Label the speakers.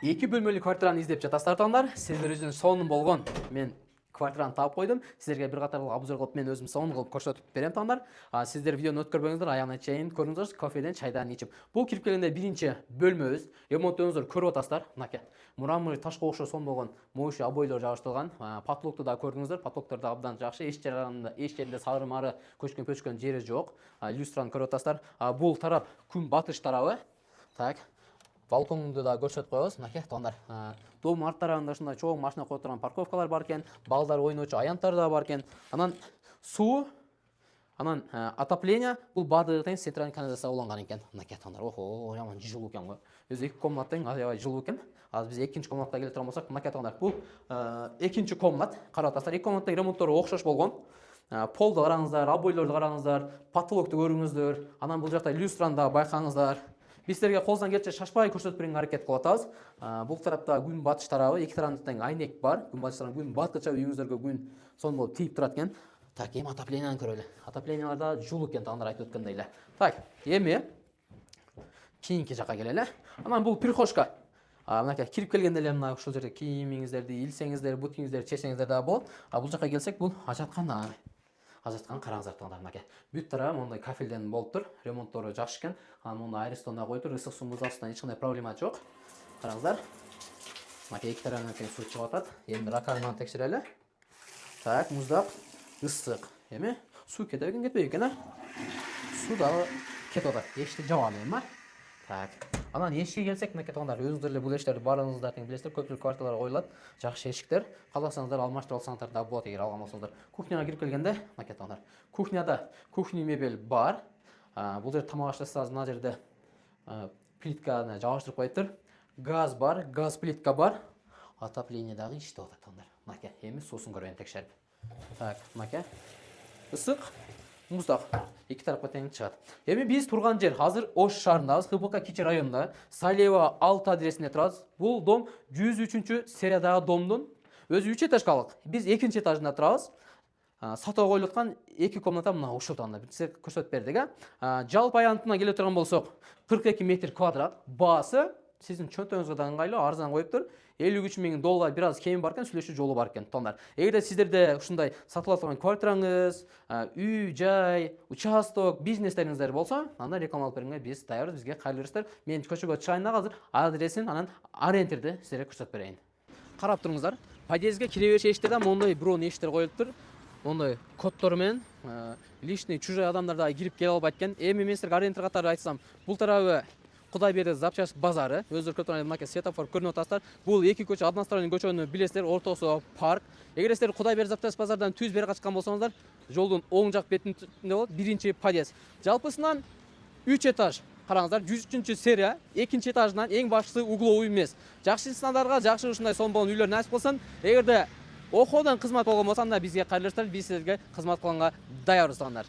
Speaker 1: 2 бөлмөлүү квартираны издеп жатасыздар таңдар. Сиздер үчүн сонун болгон мен квартираны таап койдум. Сиздерге бир катарлык обзор кылып мен өзүм сонун кылып көрсөтүп берем таңдар. Сиздер видеону өткөрбөңүздөр, аягына чейин көрүңүздөр, кофеден, чайдан ичип. Бул кирип келгенде биринчи бөлмөбүз. Ремонттоңуздар көрүп атасыздар. Мынакей. Мрамор ташка окшош сонун болгон моющий обойлор жабыштырылган. Потолокту да көрдүңүздөр. Потолоктор да абдан жакшы. Эч жеринде сары мары көчкөн жери жок. Люстраны көрүп атасыздар. Бул тарап күн батыш тарабы. Так. Балконду да көрсөтүп коебуз. Мынакей таңдар. Дом арт тарабында ушундай чоң машина коюп турган парковкалар бар экен. Балдар ойночу аянттар да бар экен. Анан суу, анан отопление, бул баардыгы тең центральный канализация уланган экен. Мынакей таңдар. Охо, жаман жылуу экен го. Өзү 2 комнат тең аябай жылуу экен. Азыр биз экинчи комнатка келе турган болсок, мынакей таңдар. Бул экинчи комнат. Карап атасыздар, 2 комнаттын ремонттору окшош болгон. Полду караңыздар, обойлорду караңыздар, потолокту көрүңүздөр. Анан бул жакта люстраны да байкаңыздар. Бизлерге колунан келчи шашпай көрсөтүп берүүгө аракет кылып атабыз. Бул тарапта күн батыш тарабы, эки тарабында тең айнек бар. Күн батыштан күн баткыча үйүңүздөргө күн сонун болуп тийип турат экен. Так, эми отоплениени көрөлү. Отопленияларда жылуу экен таңдар айтып өткөндөй эле. Так, эми кийинки жакка келели. Анан бул прихожка. Мынакей кирип келгенде эле мына ушул жерде кийимиңиздерди илсеңиздер, бутиңиздерди чечсеңиздер да болот. Бул жакка келсек, бул ажаткан караңыздар таңдар мынакей. Бүт тарабы мондай кафелден болуптур. Ремонттору жакшы экен. Анан мында айрестон да коюптур. Ысык суу муздатуштан эч кандай проблема жок. Караңыздар. Мынакей эки тарабынан тең суу чыгып атат. Эми раковинаны текшерели. Так, муздак, ысык. Эми суу кетеби экен, кетпейби экен, Суу дагы кетип атат. Эшикти жабам эми. Так. Анан эшикке келсек, мынакей таңдар, өзүңүздөр эле бул эшиктерди баарыңыздар тең билесиздер, көпчүлүк квартираларга коюлат. Жакшы эшиктер. Кааласаңыздар алмаштырып алсаңыздар да болот, эгер алган болсоңуздар. Кухняга кирип келгенде, мынакей таңдар. Кухняда кухня мебель бар. Бул жерде тамак ашасаңыз, мына жерде плитканы жабыштырып коюптур. Газ бар, газ плитка бар. Отопление дагы иштеп атат таңдар. Мынакей, эми суусун көрөйүн текшерип. Так, мынакей. Ысык, муздак. Эки тарапка тең чыгат. Эми биз турган жер азыр Ош шаарындабыз, ХБК Кичи районунда, Салева 6 адресинде турабыз. Бул дом 103 сериядагы домдун өзү 3 этаждалык. Биз 2 этажында турабыз. Сатууга коюлуп аткан 2 комната мына ушул таңда бизге көрсөтүп бердик, Жалпы аянтына келе турган болсок, 42 метр квадрат. Баасы сиздин чөнтөгүңүзгө да ыңгайлуу, арзан коюптур. $53,000 бир аз кем бар экен, сүйлөшүү жолу бар экен тондар. Эгерде сиздерде ушундай сатылып турган квартираңыз, үй, жай, участок, бизнестериңиздер болсо, анда реклама алып берүүгө биз даярбыз, бизге кайрылыңыздар. Мен көчөгө чыгайын дагы азыр адресин, анан арендерди сиздерге көрсөтүп берейин. Карап туруңуздар. Подъездге кире бериш эшиктерде мондай бирөөнүн эшиктери коюлуптур. Мондай коддор менен лишний чужой адамдар да кирип келе албайт экен. Эми мен сиздерге арендер катары айтсам, бул тарабы Кудайберди запчасть базары. Өздөрү көрүп турган мынакей светофор көрүнүп атасыздар. Бул эки көчө, односторонний көчөнү билесиздер, ортосу парк. Эгер сиздер Кудайберди запчасть базардан түз бери качкан болсоңуздар, жолдун оң жак бетинде болот, биринчи подъезд. Жалпысынан 3 этаж. Караңыздар, 103 серия, 2 этажынан эң башкысы угловой эмес. Жакшы инсандарга жакшы ушундай сонун болгон үйлөр насип кылсын. Эгерде окуудан кызмат болгон болсо, анда бизге кайрылыңыздар, биз силерге кызмат кылганга даярбыз.